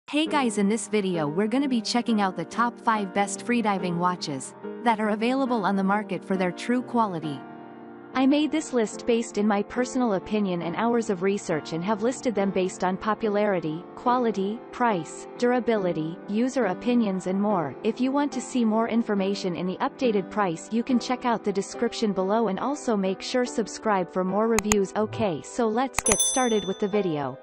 Hey guys, in this video we're gonna be checking out the top 5 best freediving watches that are available on the market for their true quality. I made this list based in my personal opinion and hours of research and have listed them based on popularity, quality, price, durability, user opinions and more. If you want to see more information in the updated price, you can check out the description below and also make sure subscribe for more reviews. Okay, so let's get started with the video.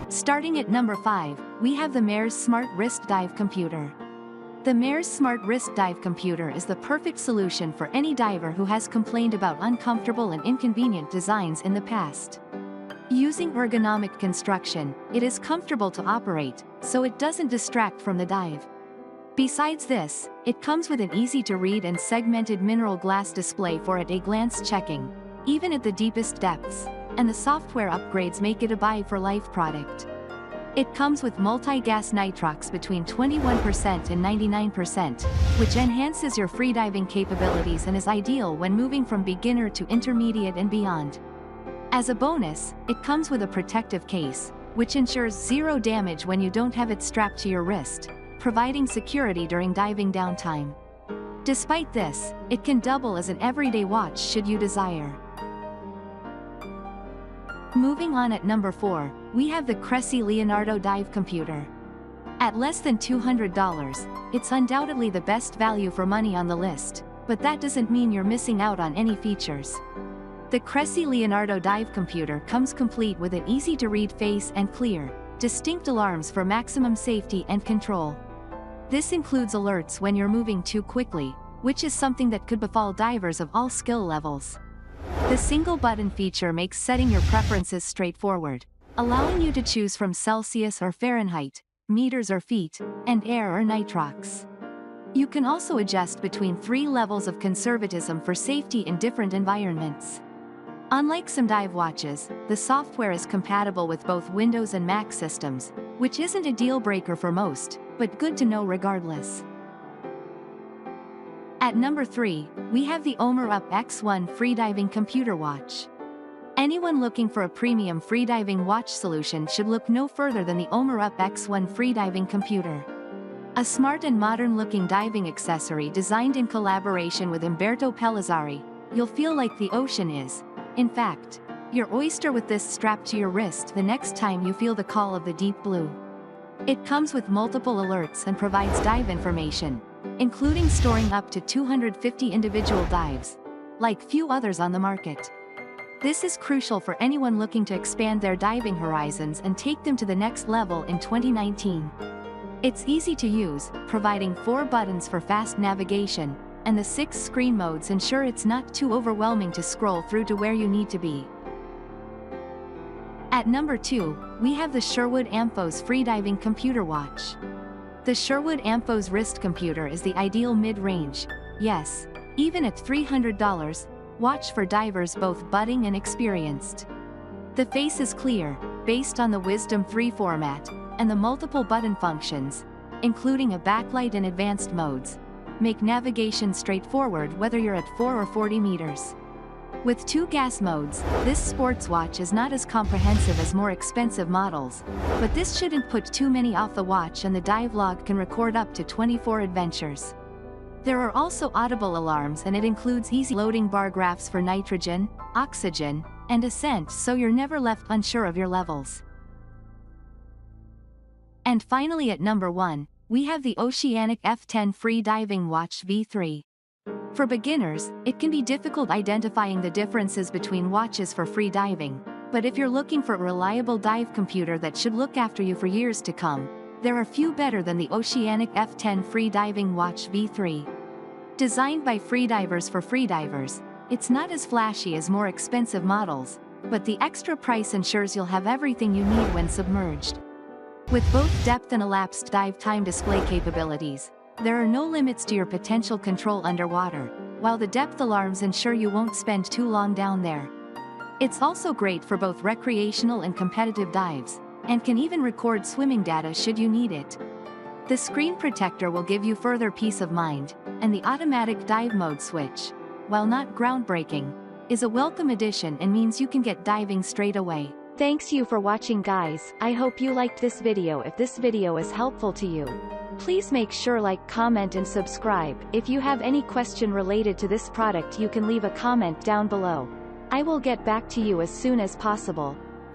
Starting at number 5, we have the Maer's Smart Wrist Dive Computer. The Maer's Smart Wrist Dive Computer is the perfect solution for any diver who has complained about uncomfortable and inconvenient designs in the past. Using ergonomic construction, it is comfortable to operate, so it doesn't distract from the dive. Besides this, it comes with an easy-to-read and segmented mineral glass display for at-a-glance checking, even at the deepest depths, and the software upgrades make it a buy-for-life product. It comes with multi-gas nitrox between 21% and 99%, which enhances your freediving capabilities and is ideal when moving from beginner to intermediate and beyond. As a bonus, it comes with a protective case, which ensures zero damage when you don't have it strapped to your wrist, providing security during diving downtime. Despite this, it can double as an everyday watch should you desire. Moving on, at number 4, we have the Cressi Leonardo Dive Computer. At less than $200, it's undoubtedly the best value for money on the list, but that doesn't mean you're missing out on any features. The Cressi Leonardo Dive Computer comes complete with an easy-to-read face and clear, distinct alarms for maximum safety and control. This includes alerts when you're moving too quickly, which is something that could befall divers of all skill levels. The single button feature makes setting your preferences straightforward, allowing you to choose from Celsius or Fahrenheit, meters or feet, and air or nitrox. You can also adjust between 3 levels of conservatism for safety in different environments. Unlike some dive watches, the software is compatible with both Windows and Mac systems, which isn't a deal breaker for most, but good to know regardless. At number 3, we have the Omer UP-X1 Freediving Computer Watch. Anyone looking for a premium freediving watch solution should look no further than the Omer UP-X1 Freediving Computer. A smart and modern-looking diving accessory designed in collaboration with Umberto Pellizzari, you'll feel like the ocean is, in fact, your oyster with this strapped to your wrist the next time you feel the call of the deep blue. It comes with multiple alerts and provides dive information, including storing up to 250 individual dives, like few others on the market. This is crucial for anyone looking to expand their diving horizons and take them to the next level in 2019. It's easy to use, providing 4 buttons for fast navigation, and the 6 screen modes ensure it's not too overwhelming to scroll through to where you need to be. At number 2, we have the Sherwood Amphos Freediving Computer Watch. The Sherwood Amphos wrist computer is the ideal mid-range, yes, even at $300, watch for divers both budding and experienced. The face is clear, based on the Wisdom 3 format, and the multiple button functions, including a backlight and advanced modes, make navigation straightforward whether you're at 4 or 40 meters. With 2 gas modes, this sports watch is not as comprehensive as more expensive models, but this shouldn't put too many off the watch, and the dive log can record up to 24 adventures. There are also audible alarms, and it includes easy loading bar graphs for nitrogen, oxygen, and ascent, so you're never left unsure of your levels. And finally, at number 1, we have the Oceanic F10 Freediving Watch V3. For beginners, it can be difficult identifying the differences between watches for free diving, but if you're looking for a reliable dive computer that should look after you for years to come, there are few better than the Oceanic F10 Freediving Watch V3. Designed by freedivers for freedivers, it's not as flashy as more expensive models, but the extra price ensures you'll have everything you need when submerged. With both depth and elapsed dive time display capabilities, there are no limits to your potential control underwater, while the depth alarms ensure you won't spend too long down there. It's also great for both recreational and competitive dives, and can even record swimming data should you need it. The screen protector will give you further peace of mind, and the automatic dive mode switch, while not groundbreaking, is a welcome addition and means you can get diving straight away. Thanks you for watching guys, I hope you liked this video. If this video is helpful to you, please make sure like, comment and subscribe. If you have any question related to this product you can leave a comment down below. I will get back to you as soon as possible.